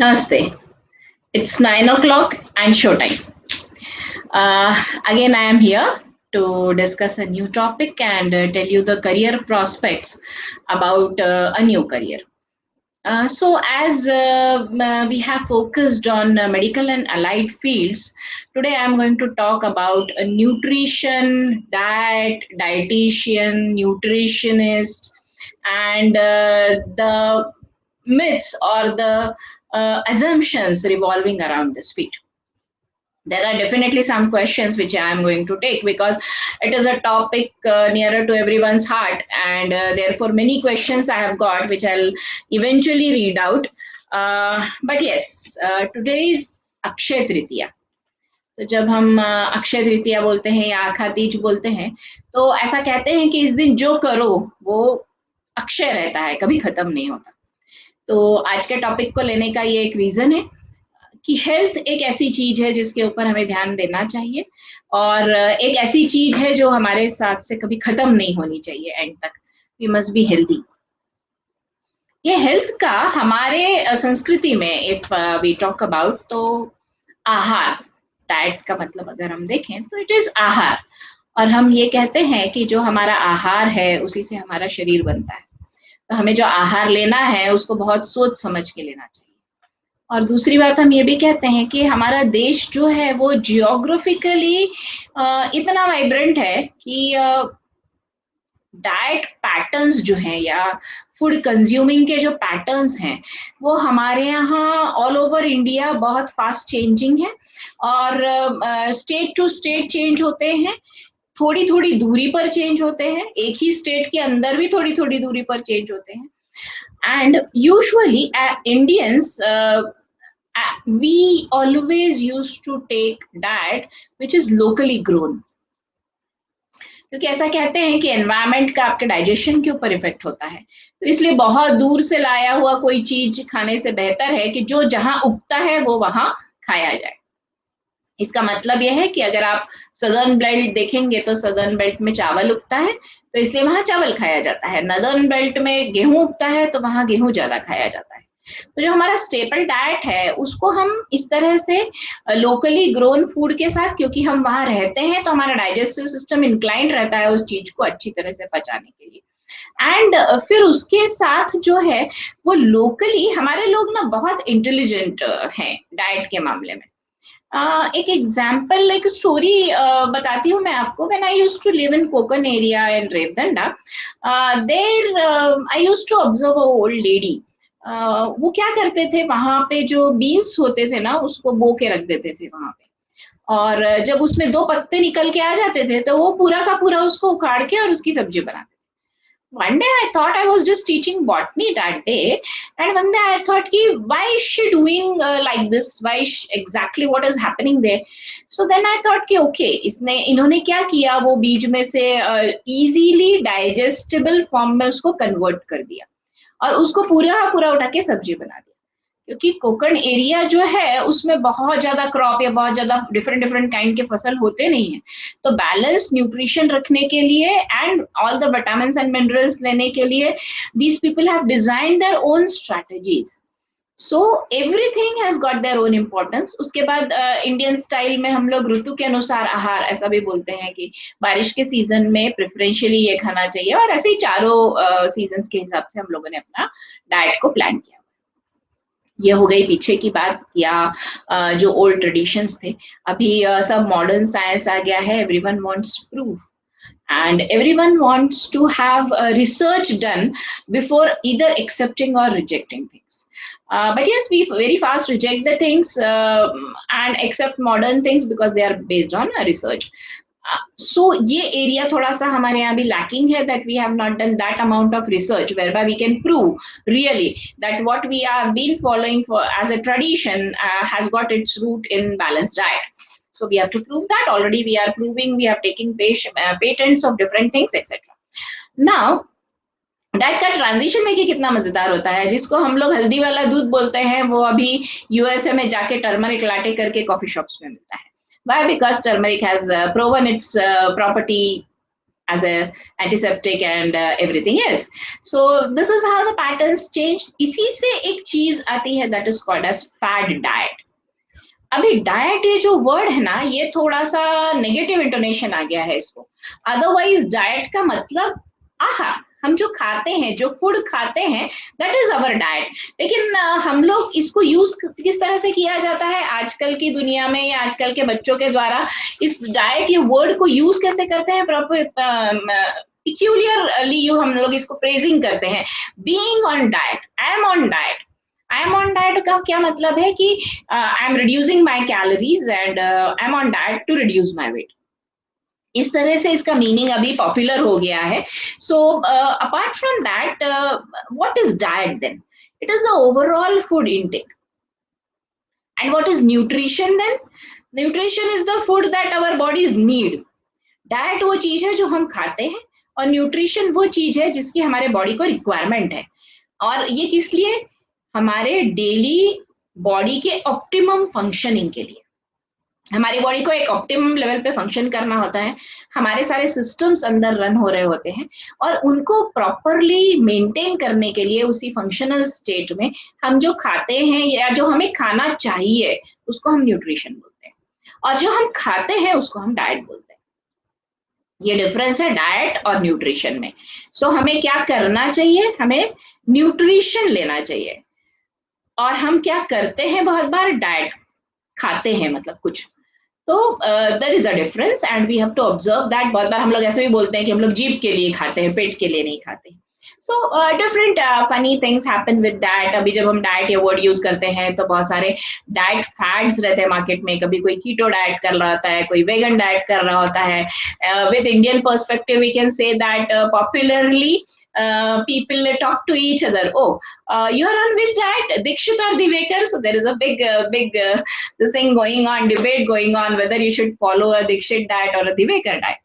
Namaste. It's 9 o'clock and showtime. Again, I am here to discuss a new topic and tell you the career prospects about a new career. As we have focused on medical and allied fields, today I'm going to talk about a nutrition, dietitian, nutritionist, and the myths or the assumptions revolving around this field. There are definitely some questions which I am going to take because it is a topic nearer to everyone's heart, and therefore many questions I have got which I'll eventually read out. But yes, today is Akshaya Tritiya. तो जब हम अक्षय तृतीया बोलते हैं या आखा तीज बोलते हैं, तो ऐसा कहते हैं कि इस दिन जो करो वो अक्षय रहता है, कभी खत्म नहीं होता. तो आज के टॉपिक को लेने का ये एक रीजन है कि हेल्थ एक ऐसी चीज है जिसके ऊपर हमें ध्यान देना चाहिए, और एक ऐसी चीज है जो हमारे साथ से कभी खत्म नहीं होनी चाहिए एंड तक. We must be healthy. ये हेल्थ का हमारे संस्कृति में इफ वी टॉक अबाउट, तो आहार, डाइट का मतलब अगर हम देखें तो इट इज आहार. और हम ये कहते हैं कि जो हमारा आहार है उसी से हमारा शरीर बनता है. तो हमें जो आहार लेना है उसको बहुत सोच समझ के लेना चाहिए. और दूसरी बात हम ये भी कहते हैं कि हमारा देश जो है वो जियोग्राफिकली इतना वाइब्रेंट है कि डाइट पैटर्न्स जो हैं या फूड कंज्यूमिंग के जो पैटर्न्स हैं वो हमारे यहाँ ऑल ओवर इंडिया बहुत फास्ट चेंजिंग है, और स्टेट टू स्टेट चेंज होते हैं, थोड़ी थोड़ी दूरी पर चेंज होते हैं, एक ही स्टेट के अंदर भी थोड़ी थोड़ी दूरी पर चेंज होते हैं. And usually Indians we always used to take diet which is locally grown, क्योंकि ऐसा कहते हैं कि एनवायरनमेंट का आपके डाइजेशन के ऊपर इफेक्ट होता है. तो इसलिए बहुत दूर से लाया हुआ कोई चीज खाने से बेहतर है कि जो जहां उगता है वो वहां खाया जाए. इसका मतलब यह है कि अगर आप सदर्न बेल्ट देखेंगे तो सदर्न बेल्ट में चावल उगता है, तो इसलिए वहां चावल खाया जाता है. नदर्न बेल्ट में गेहूं उगता है तो वहां गेहूं ज्यादा खाया जाता है. तो जो हमारा स्टेपल डाइट है उसको हम इस तरह से लोकली ग्रोन फूड के साथ, क्योंकि हम वहां रहते हैं तो हमारा डाइजेस्टिव सिस्टम इंक्लाइंड रहता है उस चीज को अच्छी तरह से पचाने के लिए. एंड फिर उसके साथ जो है वो लोकली हमारे लोग ना बहुत इंटेलिजेंट हैं डाइट के मामले में. एक एग्जाम्पल, एक स्टोरी बताती हूँ मैं आपको. When I used to live in Konkan area in Revdanda, there I used to observe a old lady. वो क्या करते थे, वहां पे जो बीन्स होते थे ना उसको बो के रख देते थे वहां पे, और जब उसमें दो पत्ते निकल के आ जाते थे तो वो पूरा का पूरा उसको उखाड़ के और उसकी सब्जी बनाते. One day I thought I was just teaching botany that day, and one day I thought ki why is she doing like this, why exactly what is happening there. So then I thought कि okay, इसने इन्होंने क्या किया, वो बीज में से easily digestible form में उसको convert कर दिया और उसको पूरा पूरा उठा के सब्जी बना दिया. क्योंकि कोकण एरिया जो है उसमें बहुत ज्यादा क्रॉप या बहुत ज्यादा डिफरेंट डिफरेंट काइंड के फसल होते नहीं है, तो बैलेंस न्यूट्रिशन रखने के लिए and all the vitamins and minerals लेने के लिए these people have design their own strategies. So everything has got their own importance. उसके बाद इंडियन स्टाइल में हम लोग ऋतु के अनुसार आहार ऐसा भी बोलते हैं कि बारिश के सीजन में प्रेफरेंशियली ये खाना चाहिए, और ऐसे ही चारों सीजन के हिसाब से हम लोगों ने अपना डाइट को प्लान किया. ये हो गई पीछे की बात, या जो ओल्ड ट्रेडिशंस थे. अभी सब मॉडर्न साइंस आ गया है. Everyone wants proof and everyone wants to have research done before either accepting or rejecting things. But yes, we very fast reject the things and accept modern things because they are based on research. So ये area थोड़ा सा हमारे यहाँ भी lacking है, that we have not done that amount of research whereby we can prove really that what we have been following for as a tradition has got its root in balanced diet. So we have to prove that. Already we are proving, we are taking patents of different things, etc. Now diet का transition देखिए कितना मजेदार होता है. जिसको हम लोग हल्दी वाला दूध बोलते हैं वो अभी यूएसए में जाके टर्मरिक लाटे करके कॉफी शॉप्स में मिलता है. Why? Because turmeric has proven its property as a antiseptic and everything else. So this is how the patterns change. इसी से एक चीज आती है that is called as fad diet. अभी डाइट ये जो वर्ड है ना, ये थोड़ा सा नेगेटिव इंटोनेशन आ गया है इसको। अदरवाइज डाइट का मतलब आहार, हम जो खाते हैं, जो फूड खाते हैं, दैट इज अवर डाइट। लेकिन हम लोग इसको यूज किस तरह से किया जाता है आजकल की दुनिया में या आजकल के बच्चों के द्वारा, इस डाइट ये वर्ड को यूज कैसे करते हैं प्रॉपर पिक्यूलियरली, हम लोग इसको फ्रेजिंग करते हैं, being on diet, I am on diet. I am on diet का क्या मतलब है कि I am reducing my calories and I am on diet to reduce my weight. इस तरह से इसका मीनिंग अभी पॉपुलर हो गया है। So apart from that, what is diet then? It is the overall food intake. And what is nutrition then? Nutrition is the food that our bodies need. Diet वो चीज है जो हम खाते हैं, और न्यूट्रिशन वो चीज है जिसकी हमारे बॉडी को रिक्वायरमेंट है। और ये किस लिए? हमारे डेली बॉडी के ऑप्टिमम फंक्शनिंग के लिए। हमारी बॉडी को एक ऑप्टिमम लेवल पे फंक्शन करना होता है, हमारे सारे सिस्टम्स अंदर रन हो रहे होते हैं, और उनको प्रॉपरली मेंटेन करने के लिए उसी फंक्शनल स्टेट में हम जो खाते हैं या जो हमें खाना चाहिए उसको हम न्यूट्रिशन बोलते हैं, और जो हम खाते हैं उसको हम डाइट बोलते हैं। ये डिफरेंस है डाइट और न्यूट्रिशन में। सो हमें क्या करना चाहिए? हमें न्यूट्रिशन लेना चाहिए। और हम क्या करते हैं? बहुत बार डाइट खाते हैं, मतलब कुछ। तो there is a difference and we have to observe that. बहुत बार हम लोग ऐसे भी बोलते हैं कि हम लोग जीभ के लिए खाते हैं, पेट के लिए नहीं खाते। So different funny things happen with diet. अभी जब हम डाइट या वर्ड यूज करते हैं तो बहुत सारे डाइट फैड्स रहते हैं मार्केट में। कभी कोई कीटो डाइट कर रहा होता है, कोई वेगन डाइट कर रहा होता है। With Indian perspective we can say that popularly people talk to each other. Oh, you're on which diet? Dikshit or Divekar? So there is a big this thing going on, debate going on whether you should follow a Dikshit diet or a Divekar diet.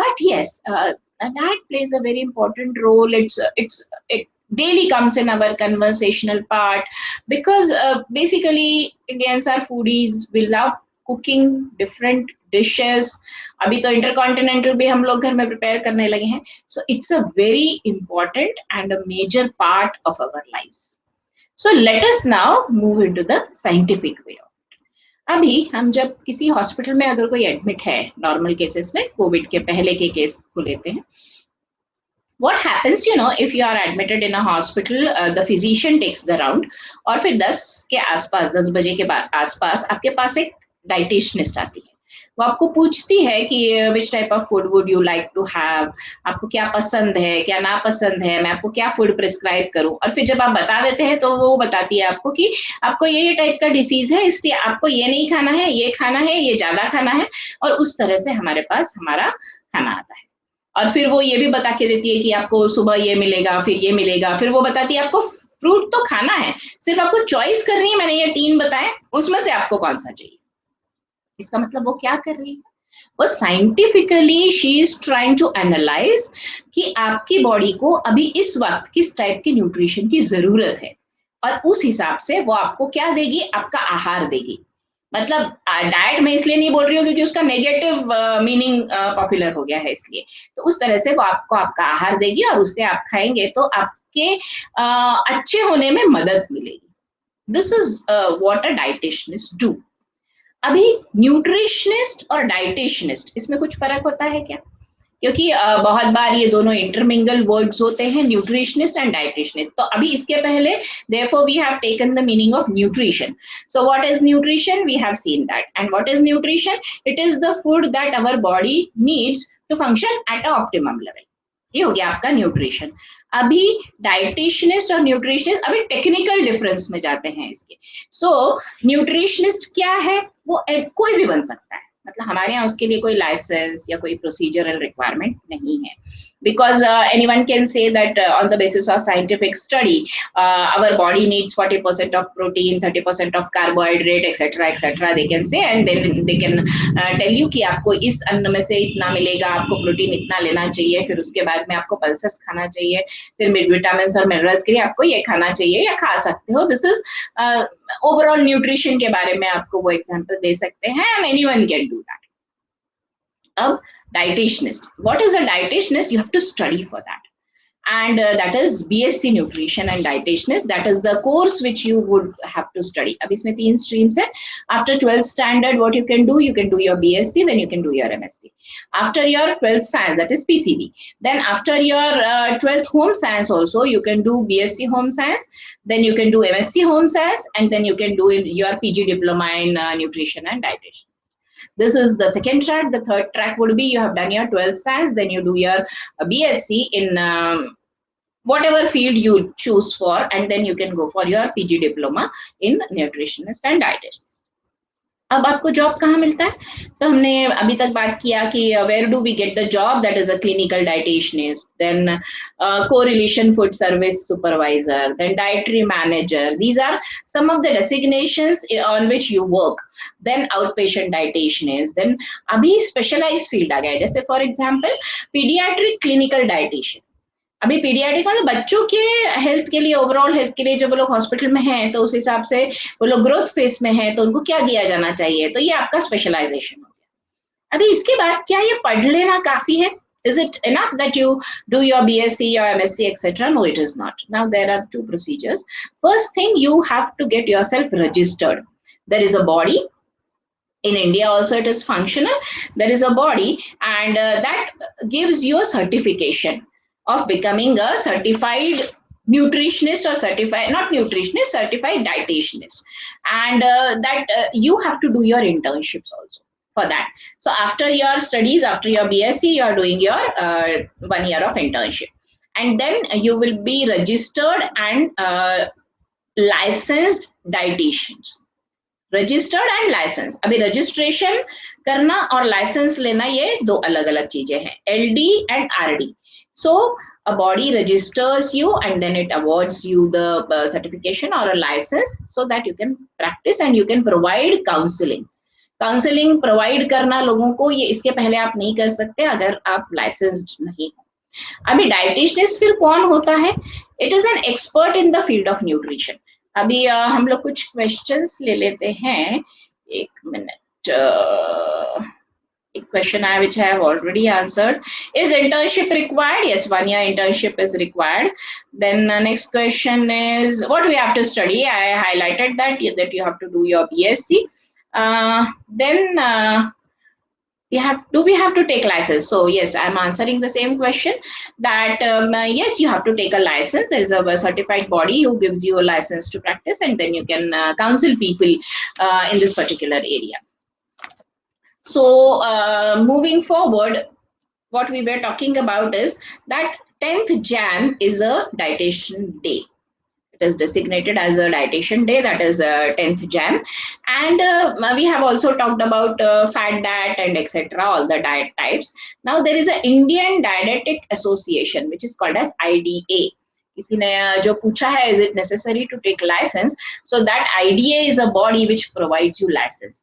But yes, diet plays a very important role. It daily comes in our conversational part because basically Indians are foodies. We love cooking different dishes. अभी तो intercontinental भी हम लोग घर में prepare करने लगे हैं। So it's a very important and a major part of our lives. So let us now move into the scientific way of. अभी हम जब किसी हॉस्पिटल में अगर कोई एडमिट है, नॉर्मल केसेस में, कोविड के पहले के केस को लेते हैं, what happens, you know, if you are admitted in a hospital, the physician takes the round, और फिर 10 के आसपास, 10 बजे के आसपास आपके पास एक डाइटिशियनिस्ट आती है। वो आपको पूछती है कि which type of food would you like to have, आपको क्या पसंद है, क्या नापसंद है, मैं आपको क्या फूड प्रिस्क्राइब करूं। और फिर जब आप बता देते हैं तो वो बताती है आपको कि आपको ये टाइप का डिसीज है, इसलिए आपको ये नहीं खाना है, ये खाना है, ये ज्यादा खाना है। और उस तरह से हमारे पास हमारा खाना आता है। और फिर वो ये भी बता के देती है कि आपको सुबह ये मिलेगा, फिर ये मिलेगा। फिर वो बताती है आपको फ्रूट तो खाना है, सिर्फ आपको चॉइस करनी है, मैंने ये 3 बताए, उसमें से आपको कौन सा चाहिए। इसका मतलब वो क्या कर रही है? वो scientifically she is trying to analyse कि आपकी बॉडी को अभी इस वक्त किस टाइप की न्यूट्रिशन की जरूरत है, और उस हिसाब से वो आपको क्या देगी? आपका आहार देगी। मतलब डाइट में इसलिए नहीं बोल रही हूँ क्योंकि उसका नेगेटिव मीनिंग पॉपुलर हो गया है, इसलिए। तो उस तरह से वो आपको आपका आहार देगी, और उससे आप खाएंगे तो आपके अच्छे होने में मदद मिलेगी। This is what a dietitianist do. अभी न्यूट्रिशनिस्ट और डाइटिशियनिस्ट, इसमें कुछ फर्क होता है क्या? क्योंकि बहुत बार ये दोनों इंटरमिंगल वर्ड्स होते हैं, न्यूट्रिशनिस्ट एंड डाइटिशियनिस्ट। तो अभी इसके पहले therefore we have taken the meaning of nutrition. So what is nutrition? We have seen that. And what is nutrition? It is the food that our body needs to function at an optimum level. ये हो गया आपका nutrition. अभी डाइटिशियनिस्ट और nutritionist, अभी technical difference में जाते हैं इसके। सो न्यूट्रिशनिस्ट क्या है? वो कोई भी बन सकता है, मतलब हमारे यहाँ उसके लिए कोई लाइसेंस या कोई प्रोसीजरल रिक्वायरमेंट नहीं है। Because anyone can say that on the basis of scientific study our body needs 40% of protein, 30% of carbohydrate, etcetera etcetera, they can say, and then they can tell you कि आपको इस अन्न में से इतना मिलेगा, आपको प्रोटीन इतना लेना चाहिए, फिर उसके बाद में आपको पल्सेस खाना चाहिए, फिर विटामिन और मिनरल्स के लिए आपको ये खाना चाहिए या खा सकते हो। दिस इज ओवरऑल न्यूट्रिशन के बारे में आपको वो एग्जांपल दे सकते हैं, and anyone can do that. अब dietitianist. What is a dietitianist? You have to study for that, and that is BSc Nutrition and Dietitianist. That is the course which you would have to study. अब इसमें 3 streams है. After 12th standard, what you can do your BSc, then you can do your MSc. After your 12th science, that is PCB. Then after your 12th home science also, you can do BSc home science, then you can do MSc home science, and then you can do your PG diploma in nutrition and dietitian. This is the second track. The third track would be you have done your 12th science, then you do your BSc in whatever field you choose for, and then you can go for your PG diploma in nutritionist and dietitian. अब आपको job कहाँ मिलता है? तो हमने अभी तक बात किया कि where do we get the job? That is a clinical dietitianist, then correlation food service supervisor, then dietary manager. These are some of the designations on which you work. Then outpatient dietitianist. Then अभी specialized field आ गया है, जैसे for example pediatric clinical dietitian. अभी paediatric मतलब बच्चों के health के लिए, ओवरऑल हेल्थ के लिए जब वो लोग हॉस्पिटल में हैं तो उस हिसाब से वो लोग ग्रोथ फेज में हैं तो उनको क्या दिया जाना चाहिए, तो ये आपका स्पेशलाइजेशन हो गया। अभी इसके बाद क्या ये पढ़ लेना काफी है? Is it enough that you do your BSc or MSc etc? No, it is not. Now there are 2 procedures. First thing, you have to get yourself registered. There is a body. In India also it is functional. There is a body, and that gives you a certification of becoming a certified nutritionist or certified, not nutritionist, certified dietitianist. And that you have to do your internships also for that. So after your studies, after your BSc, you are doing your 1 year of internship. And then you will be registered and licensed dietitians. Registered and licence. अभी registration करना और licence लेना ये 2 अलग अलग चीजें हैं, LD and RD. So a body registers you and then it awards you the certification or a license so that you can practice and you can provide counseling. Counselling provide करना लोगों को, ये इसके पहले आप नहीं कर सकते अगर आप लाइसेंस्ड नहीं हो. अभी डाइटिशियनिस्ट फिर कौन होता है? It is an expert in the field of nutrition. अभी हम लोग कुछ क्वेश्चंस ले लेते हैं. 1 minute. A question which I have already answered. Is internship required? Yes, 1 year internship is required. Then next question is what we have to study. I highlighted that you have to do your BSc. Then we have to take license? So yes, I'm answering the same question that yes, you have to take a license. There is a certified body who gives you a license to practice, and then you can counsel people in this particular area. So moving forward, what we were talking about is that 10th Jan is a dietitian day. It is designated as a dietitian day, that is 10th Jan. And we have also talked about fat diet and etc, all the diet types. Now there is an Indian Dietetic Association which is called as IDA. किसी ने जो पूछा है is it necessary to take license? So that IDA is a body which provides you license.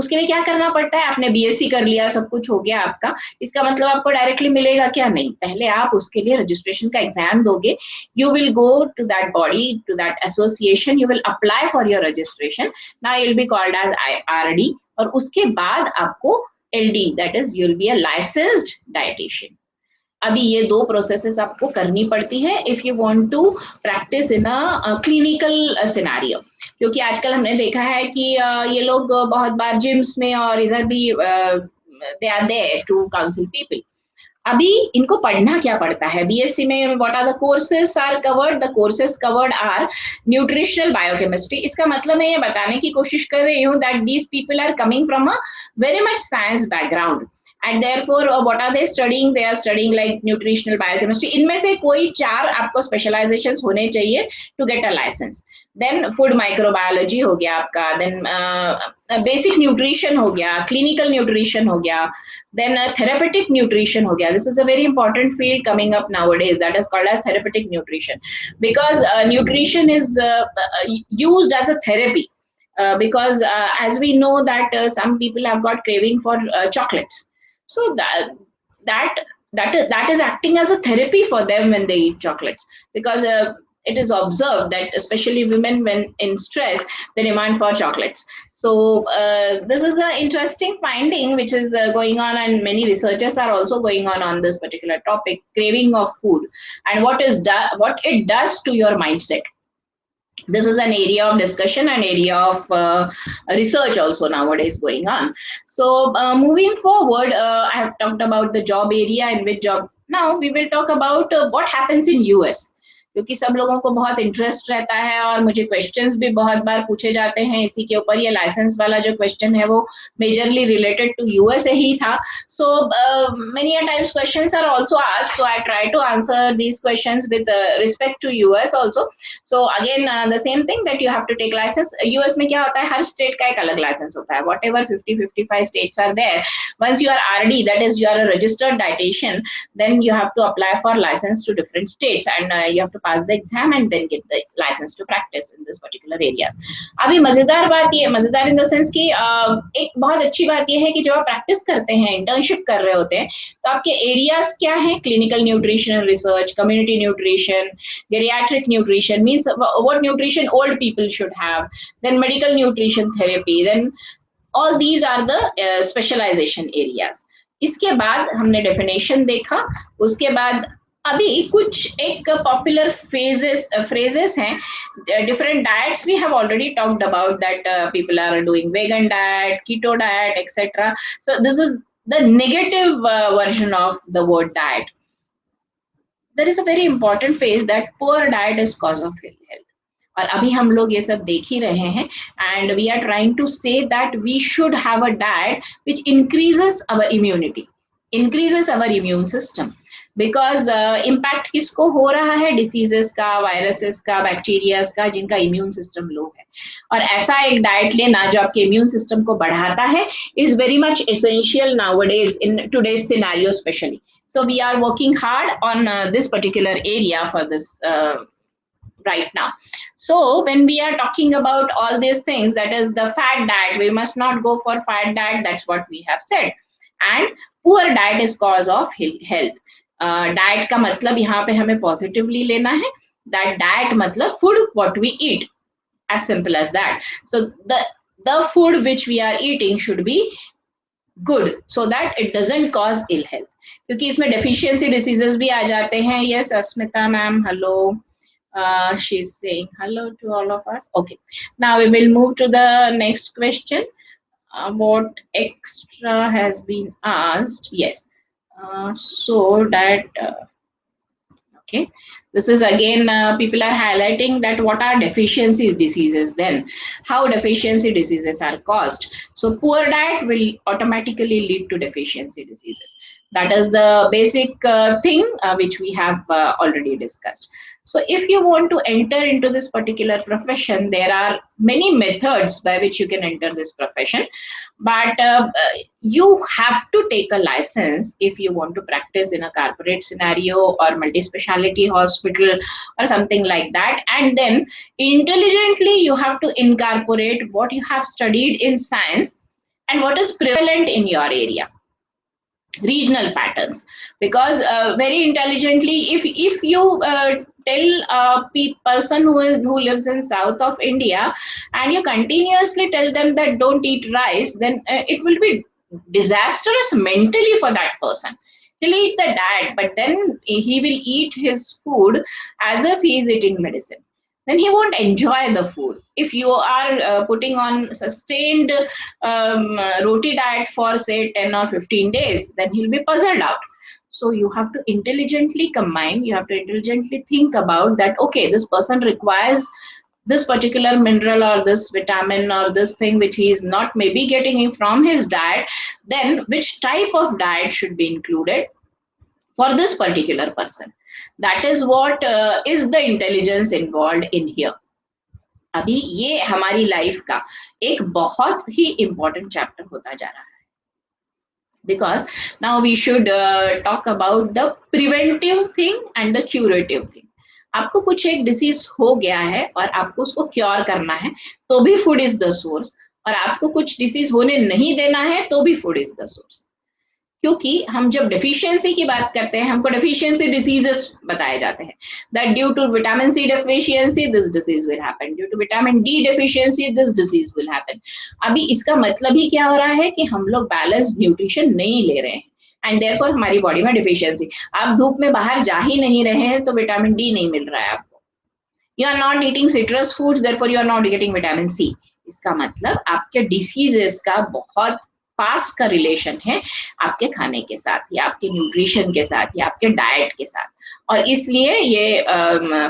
उसके लिए क्या करना पड़ता है? आपने BSc कर लिया, सब कुछ हो गया आपका, इसका मतलब आपको डायरेक्टली मिलेगा क्या? नहीं, पहले आप उसके लिए रजिस्ट्रेशन का एग्जाम दोगे. You will go to that body, to that association, you will apply for your registration. Now you will be called as RD, और उसके बाद आपको LD, that is you will be a licensed dietitian. अभी ये 2 processes आपको करनी पड़ती है if you want to practise in a clinical scenario. क्योंकि आजकल हमने देखा है कि ये लोग बहुत बार जिम्स में और इधर भी they are there to counsel people. अभी इनको पढ़ना क्या पड़ता है? BSc में what are the courses are covered? The courses covered are nutritional biochemistry. इसका मतलब मैं ये बताने की कोशिश कर रही हूँ that these people are coming from a very much science background, and therefore what are they studying? They are studying like nutritional biochemistry. इनमें से कोई 4 आपको स्पेशलाइजेशंस होने चाहिए to get a license. Then food microbiology हो गया आपका, then basic nutrition हो गया, clinical nutrition हो गया, then therapeutic nutrition हो गया. This is a very important field coming up nowadays, that is called as therapeutic nutrition, because nutrition is used as a therapy, because as we know that some people have got craving for chocolates. So that is acting as a therapy for them when they eat chocolates, because it is observed that especially women, when in stress, they demand for chocolates. So this is an interesting finding which is going on, and many researchers are also going on this particular topic, craving of food, and what it does to your mindset. This is an area of discussion and area of research also nowadays going on. So moving forward, I have talked about the job area and which job. Now we will talk about what happens in US, क्योंकि सब लोगों को बहुत interest रहता है और मुझे questions भी बहुत बार पूछे जाते हैं इसी के ऊपर। ये लाइसेंस वाला जो क्वेश्चन है वो मेजरली रिलेटेड टू यूएस ही था। So many times questions are also asked, so I try to answer these questions with respect to US also. So again the same thing that you have to take licence. US में क्या होता है, हर state का एक अलग licence होता है। Whatever 50-55 states are there, once you are RD, that is you are a registered dietitian, then you have to apply for license to different states, and you have to pass the exam and then get the license to practice in this particular areas. अभी मजेदार बात ये, मजेदार in the sense कि एक बहुत अच्छी बात ये है कि जब आप प्रैक्टिस करते हैं, इंटर्नशिप कर रहे होते हैं, तो आपके एरियाज क्या हैं? Clinical nutrition research, community nutrition, geriatric nutrition, means what nutrition old people should have, then medical nutrition therapy, then all these are the specialization areas. इसके बाद हमने डेफिनेशन देखा, उसके बाद अभी कुछ एक पॉपुलर phrases हैं, different diets we have already talked about, that people are doing vegan diet, keto diet, etc. So this is the negative version of the word diet. There is a very important phase that poor diet is cause of ill health. और अभी हम लोग ये सब देख ही रहे हैं, and we are trying to say that we should have a diet which increases our immunity, increases our immune system, because impact किसको हो रहा है? डिसीजेस का, वायरसेस का, बैक्टीरियाज का, जिनका इम्यून सिस्टम लो है। और ऐसा एक डाइट लेना जो आपके इम्यून सिस्टम को बढ़ाता है is very much essential nowadays in today's scenario especially. So we are working hard on this particular area for this right now. So when we are talking about all these things, that is the fat diet, we must not go for fat diet, that's what we have said. And poor diet is cause of health. Diet का मतलब यहाँ पे हमें positively लेना है, that diet मतलब food what we eat, as simple as that. So the food which we are eating should be good so that it doesn't cause ill health, क्योंकि इसमें deficiency diseases भी आ जाते हैं। Yes, Asmita ma'am, hello. She's saying hello to all of us. Okay, now we will move to the next question. What extra has been asked? Yes, so that okay, this is again people are highlighting that what are deficiency diseases, then how deficiency diseases are caused. So poor diet will automatically lead to deficiency diseases. That is the basic thing which we have already discussed. So if you want to enter into this particular profession, there are many methods by which you can enter this profession, but you have to take a license if you want to practice in a corporate scenario or multi-speciality hospital or something like that, and then intelligently you have to incorporate what you have studied in science and what is prevalent in your area, regional patterns, because very intelligently if you tell a person who lives in south of India and you continuously tell them that don't eat rice, then it will be disastrous mentally for that person. He'll eat the diet, but then he will eat his food as if he is eating medicine, then he won't enjoy the food. If you are putting on sustained roti diet for say 10 or 15 days, then he'll be puzzled out. So you have to intelligently combine, you have to intelligently think about that, okay, this person requires this particular mineral or this vitamin or this thing which he is not maybe getting from his diet, then which type of diet should be included for this particular person. That is what is the intelligence involved in here. अभी ये हमारी life का एक बहुत ही important chapter होता जा रहा है, because now we should talk about the preventive thing and the curative thing. आपको कुछ एक डिसीज हो गया है और आपको उसको क्योर करना है, तो भी फूड इज द सोर्स, और आपको कुछ डिसीज होने नहीं देना है, तो भी फूड इज द सोर्स। क्योंकि हम जब डेफिशिएंसी की बात करते हैं हमको डेफिशिएंसी डिसीजेस बताए जाते हैं, that due to vitamin C deficiency this disease will happen, due to vitamin D deficiency this disease will happen. अभी इसका मतलब ही क्या हो रहा है कि हम लोग बैलेंस्ड न्यूट्रिशन नहीं ले रहे हैं एंड देयरफॉर हमारी बॉडी में डिफिशियंसी। आप धूप में बाहर जा ही नहीं रहे हैं तो विटामिन डी नहीं मिल रहा है आपको। You are not eating citrus foods therefore you are not getting vitamin C. इसका मतलब आपके डिसीजेस का बहुत पास का रिलेशन है आपके खाने के साथ या आपके न्यूट्रिशन के साथ या आपके डाइट के साथ। और इसलिए ये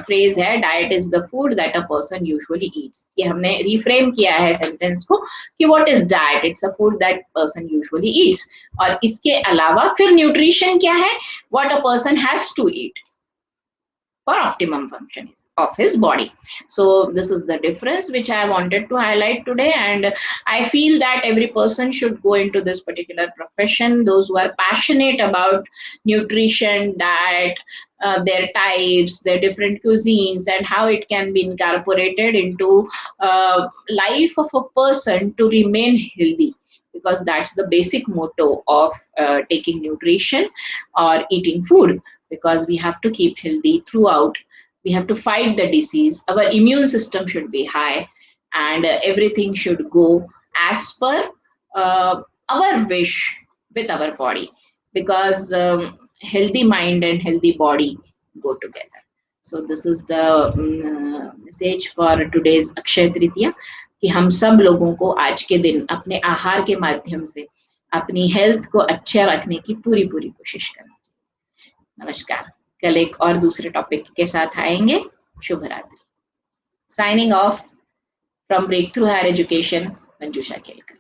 फ्रेज है diet is the food that a person usually eats. ये हमने रिफ्रेम किया है सेंटेंस को कि what is diet, it's a food that person usually eats. और इसके अलावा फिर न्यूट्रिशन क्या है, what a person has to eat for optimum function of his body. So this is the difference which I wanted to highlight today, and I feel that every person should go into this particular profession, those who are passionate about nutrition, diet, their types, their different cuisines, and how it can be incorporated into life of a person to remain healthy, because that's the basic motto of taking nutrition or eating food, because we have to keep healthy throughout. We have to fight the disease. Our immune system should be high, and everything should go as per our wish with our body, because healthy mind and healthy body go together. So this is the message for today's Akshaya Tritiya, कि हम सब लोगों को आज के दिन अपने आहार के माध्यम से अपनी हेल्थ को अच्छा रखने की पूरी पूरी कोशिश करनी। नमस्कार, कल एक और दूसरे टॉपिक के साथ आएंगे। शुभ रात्रि। Signing off from breakthrough higher education, Manjusha Kelkar.